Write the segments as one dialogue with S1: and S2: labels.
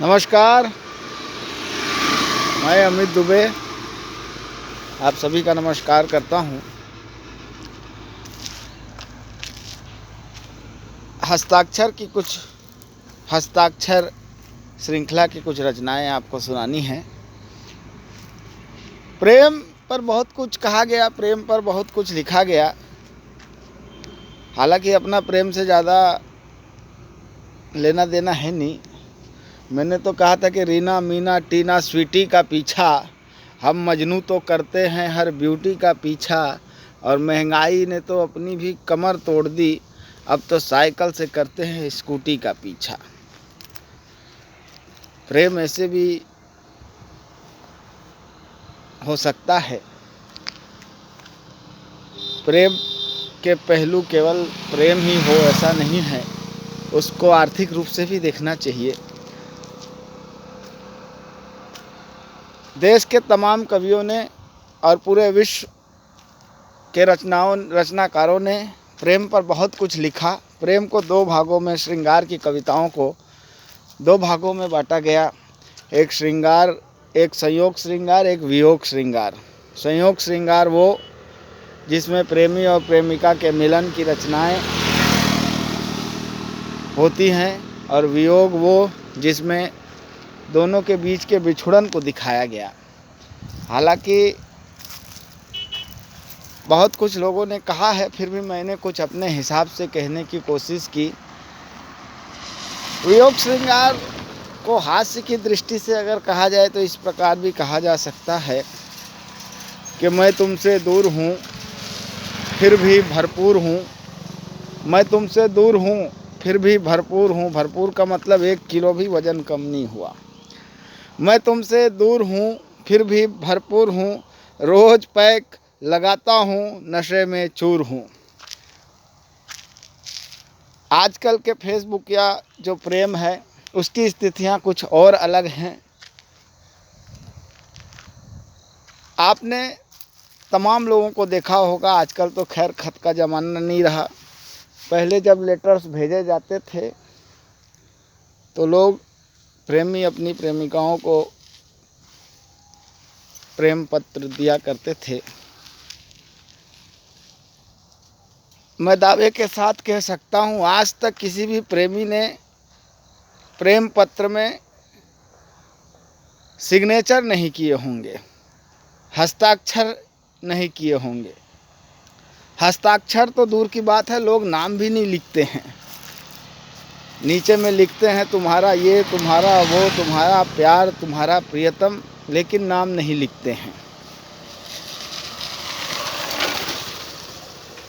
S1: नमस्कार, मैं अमित दुबे आप सभी का नमस्कार करता हूँ। हस्ताक्षर श्रृंखला की कुछ रचनाएं आपको सुनानी हैं। प्रेम पर बहुत कुछ कहा गया, प्रेम पर बहुत कुछ लिखा गया। हालांकि अपना प्रेम से ज़्यादा लेना देना है नहीं। मैंने तो कहा था कि रीना मीना टीना स्वीटी का पीछा, हम मजनू तो करते हैं हर ब्यूटी का पीछा, और महंगाई ने तो अपनी भी कमर तोड़ दी, अब तो साइकिल से करते हैं स्कूटी का पीछा। प्रेम ऐसे भी हो सकता है। प्रेम के पहलू केवल प्रेम ही हो ऐसा नहीं है, उसको आर्थिक रूप से भी देखना चाहिए। देश के तमाम कवियों ने और पूरे विश्व के रचनाकारों ने प्रेम पर बहुत कुछ लिखा। प्रेम को दो भागों में, श्रृंगार की कविताओं को दो भागों में बांटा गया। एक संयोग श्रृंगार, एक वियोग श्रृंगार। संयोग श्रृंगार वो जिसमें प्रेमी और प्रेमिका के मिलन की रचनाएं होती हैं, और वियोग वो जिसमें दोनों के बीच के बिछुड़न को दिखाया गया। हालांकि बहुत कुछ लोगों ने कहा है, फिर भी मैंने कुछ अपने हिसाब से कहने की कोशिश की। वियोग श्रृंगार को हास्य की दृष्टि से अगर कहा जाए तो इस प्रकार भी कहा जा सकता है कि मैं तुमसे दूर हूँ फिर भी भरपूर हूँ। मैं तुमसे दूर हूँ फिर भी भरपूर हूँ। भरपूर का मतलब 1 किलो भी वजन कम नहीं हुआ। मैं तुमसे दूर हूँ फिर भी भरपूर हूँ, रोज पैक लगाता हूँ, नशे में चूर हूँ। आजकल के फेसबुक या जो प्रेम है उसकी स्थितियाँ कुछ और अलग हैं। आपने तमाम लोगों को देखा होगा, आजकल तो खैर खत का ज़माना नहीं रहा। पहले जब लेटर्स भेजे जाते थे तो लोग प्रेमी अपनी प्रेमिकाओं को प्रेम पत्र दिया करते थे। मैं दावे के साथ कह सकता हूँ, आज तक किसी भी प्रेमी ने प्रेम पत्र में सिग्नेचर नहीं किए होंगे, हस्ताक्षर नहीं किए होंगे। हस्ताक्षर तो दूर की बात है, लोग नाम भी नहीं लिखते हैं। नीचे में लिखते हैं तुम्हारा ये, तुम्हारा वो, तुम्हारा प्यार, तुम्हारा प्रियतम, लेकिन नाम नहीं लिखते हैं।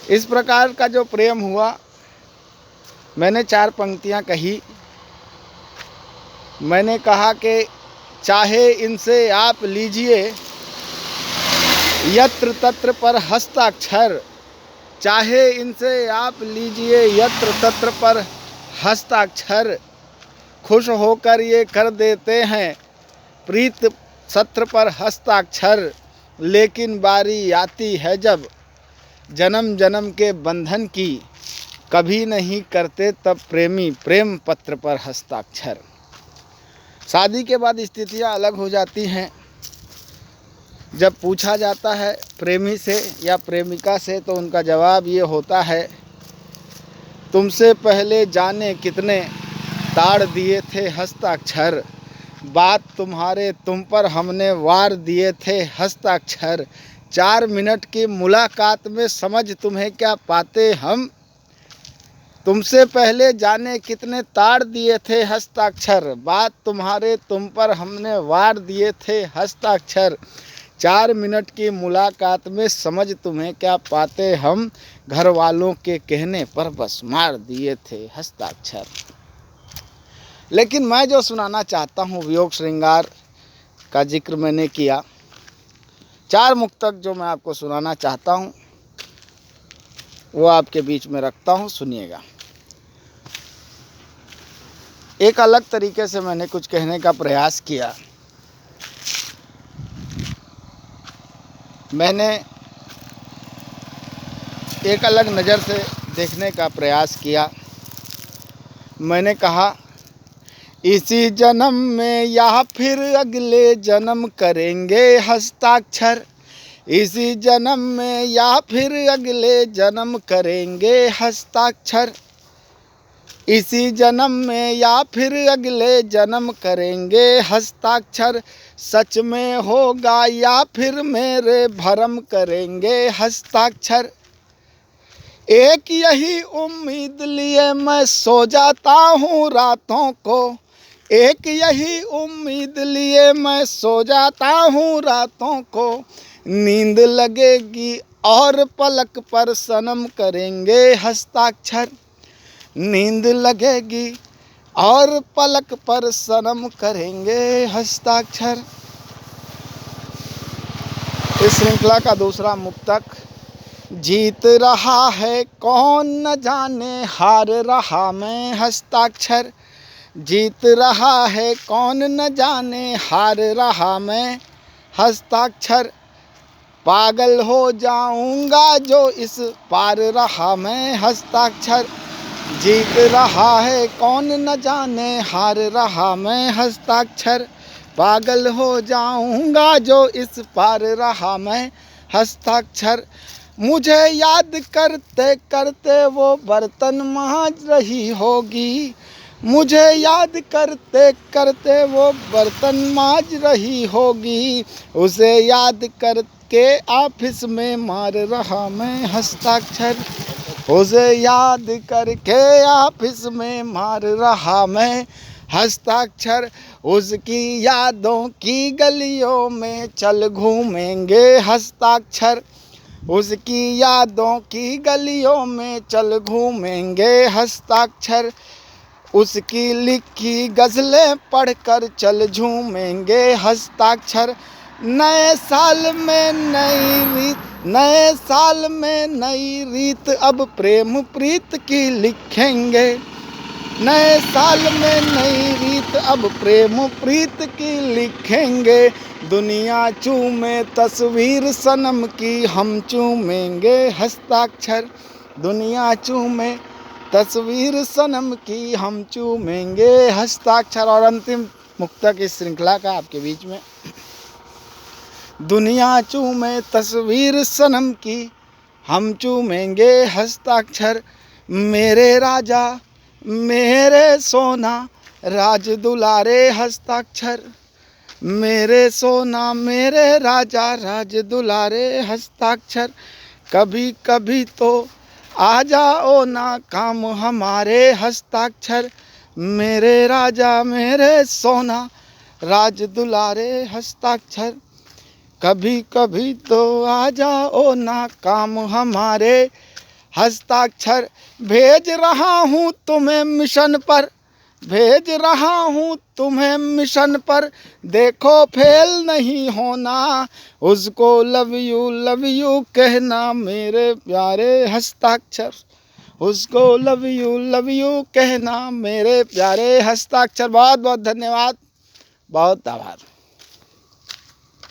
S1: इस प्रकार का जो प्रेम हुआ, मैंने 4 पंक्तियां कही। मैंने कहा कि चाहे इनसे आप लीजिए यत्र तत्र पर हस्ताक्षर, चाहे इनसे आप लीजिए यत्र तत्र पर हस्ताक्षर, खुश होकर ये कर देते हैं प्रीत सत्र पर हस्ताक्षर, लेकिन बारी आती है जब जन्म जन्म के बंधन की, कभी नहीं करते तब प्रेमी प्रेम पत्र पर हस्ताक्षर। शादी के बाद स्थितियां अलग हो जाती हैं। जब पूछा जाता है प्रेमी से या प्रेमिका से तो उनका जवाब ये होता है, तुमसे पहले जाने कितने ताड़ दिए थे हस्ताक्षर, बात तुम्हारे तुम पर हमने वार दिए थे हस्ताक्षर, 4 मिनट की मुलाकात में समझ तुम्हें क्या पाते हम, तुमसे पहले जाने कितने ताड़ दिए थे हस्ताक्षर, बात तुम्हारे तुम पर हमने वार दिए थे हस्ताक्षर, 4 मिनट की मुलाकात में समझ तुम्हें क्या पाते हम, घर वालों के कहने पर बस मार दिए थे हस्ताक्षर। लेकिन मैं जो सुनाना चाहता हूँ, वियोग श्रृंगार का जिक्र मैंने किया, 4 मुक्तक जो मैं आपको सुनाना चाहता हूँ वो आपके बीच में रखता हूँ, सुनिएगा। एक अलग तरीके से मैंने कुछ कहने का प्रयास किया। मैंने एक अलग नज़र से देखने का प्रयास किया। मैंने कहा इसी जन्म में या फिर अगले जन्म करेंगे हस्ताक्षर। इसी जन्म में या फिर अगले जन्म करेंगे हस्ताक्षर। इसी जन्म में या फिर अगले जन्म करेंगे हस्ताक्षर। सच में होगा या फिर मेरे भरम करेंगे हस्ताक्षर। एक यही उम्मीद लिए मैं सो जाता हूँ रातों को। एक यही उम्मीद लिए मैं सो जाता हूँ रातों को। नींद लगेगी और पलक पर सनम करेंगे हस्ताक्षर। नींद लगेगी और पलक पर सनम करेंगे हस्ताक्षर। इस श्रृंखला का दूसरा मुक्तक। जीत रहा है कौन न जाने, हार रहा मैं हस्ताक्षर। जीत रहा है कौन न जाने, हार रहा मैं हस्ताक्षर। पागल हो जाऊंगा जो इस पार रहा मैं हस्ताक्षर। जीत रहा है कौन न जाने, हार रहा मैं हस्ताक्षर। पागल हो जाऊंगा जो इस पार रहा मैं हस्ताक्षर। मुझे याद करते करते वो बर्तन मांज रही होगी। मुझे याद करते करते वो बर्तन मांज रही होगी। उसे याद करके ऑफिस में मार रहा मैं हस्ताक्षर। उसे याद करके ऑफिस में मार रहा मैं हस्ताक्षर। उसकी यादों की गलियों में चल घूमेंगे हस्ताक्षर। उसकी यादों की गलियों में चल घूमेंगे हस्ताक्षर। उसकी लिखी गज़लें पढ़कर चल झूमेंगे हस्ताक्षर। नए साल में नई रीत, नए साल में नई रीत, अब प्रेम प्रीत की लिखेंगे। नए साल में नई रीत, अब प्रेम प्रीत की लिखेंगे। दुनिया चूमे तस्वीर सनम की, हम चूमेंगे हस्ताक्षर। दुनिया चूमे तस्वीर सनम की, हम चूमेंगे हस्ताक्षर। और अंतिम मुक्तक इस श्रृंखला का आपके बीच में। दुनिया चूमे तस्वीर सनम की, हम चूमेंगे हस्ताक्षर। मेरे राजा मेरे सोना, राज दुलारे हस्ताक्षर। मेरे सोना मेरे राजा, राज दुलारे हस्ताक्षर। कभी कभी तो आ जाओ ना काम हमारे हस्ताक्षर। मेरे राजा मेरे सोना, राज दुलारे हस्ताक्षर। कभी कभी तो आ जाओ ना काम हमारे हस्ताक्षर। भेज रहा हूँ तुम्हें मिशन पर, भेज रहा हूँ तुम्हें मिशन पर। देखो फेल नहीं होना, उसको लव यू कहना मेरे प्यारे हस्ताक्षर। उसको लव यू कहना मेरे प्यारे हस्ताक्षर। बहुत बहुत धन्यवाद, बहुत आभार।